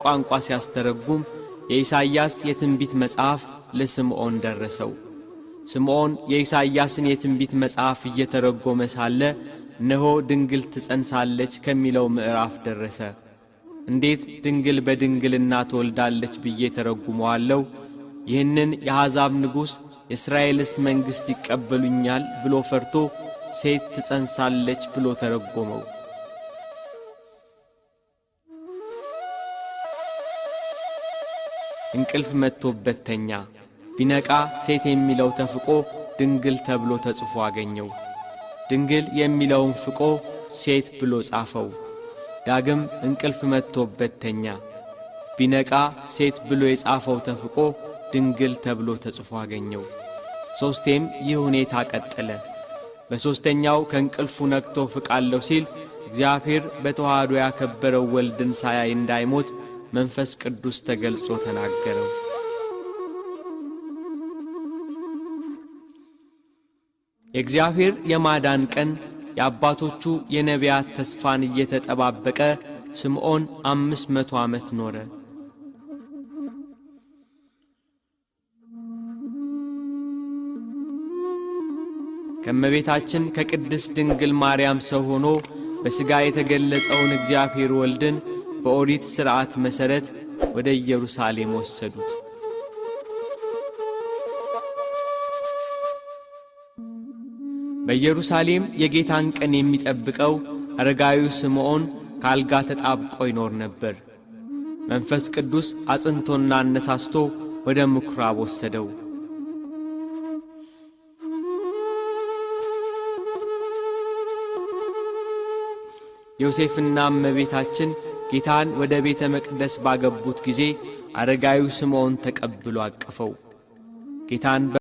ቋንቋ ሲያስተረጉም የኢሳይያስ የትንቢት መጽሐፍ ለስምዖን ደረሰው። ስምዖን የኢሳይያስን የትንቢት መጽሐፍ እየተረጎመ ሳለ እነሆ ድንግል ትጸንሳለች ከሚለው ምዕራፍ ደረሰ። እንዴት ድንግል በድንግልና ትወልዳለች ብዬ ተረጉመዋለሁ? ይህንን የአሕዛብ ንጉሥ የእስራኤልስ መንግሥት ይቀበሉኛል ብሎ ፈርቶ ሴት ትጸንሳለች ብሎ ተረጎመው። እንቅልፍ መጥቶበት ተኛ። ቢነቃ ሴት የሚለው ተፍቆ ድንግል ተብሎ ተጽፎ አገኘው። ድንግል የሚለውን ፍቆ ሴት ብሎ ጻፈው። ዳግም እንቅልፍ መጥቶበት ተኛ። ቢነቃ ሴት ብሎ የጻፈው ተፍቆ ድንግል ተብሎ ተጽፎ አገኘው። ሦስቴም ይህ ሁኔታ ቀጠለ። በሦስተኛው ከእንቅልፉ ነቅቶ ፍቃለሁ ሲል እግዚአብሔር በተዋህዶ ያከበረው ወልድን ሳያይ እንዳይሞት መንፈስ ቅዱስ ተገልጾ ተናገረው። የእግዚአብሔር የማዳን ቀን የአባቶቹ የነቢያት ተስፋን እየተጠባበቀ ስምዖን 500 ዓመት ኖረ። ከእመቤታችን ከቅድስት ድንግል ማርያም ሰው ሆኖ በሥጋ የተገለጸውን እግዚአብሔር ወልድን በኦሪት ሥርዓት መሠረት ወደ ኢየሩሳሌም ወሰዱት። በኢየሩሳሌም የጌታን ቀን የሚጠብቀው አረጋዊው ስምዖን ካልጋ ተጣብቆ ይኖር ነበር። መንፈስ ቅዱስ አጽንቶና አነሳስቶ ወደ ምኵራብ ወሰደው። ዮሴፍና እመቤታችን ጌታን ወደ ቤተ መቅደስ ባገቡት ጊዜ አረጋዊው ስምዖን ተቀብሎ አቀፈው። ጌታን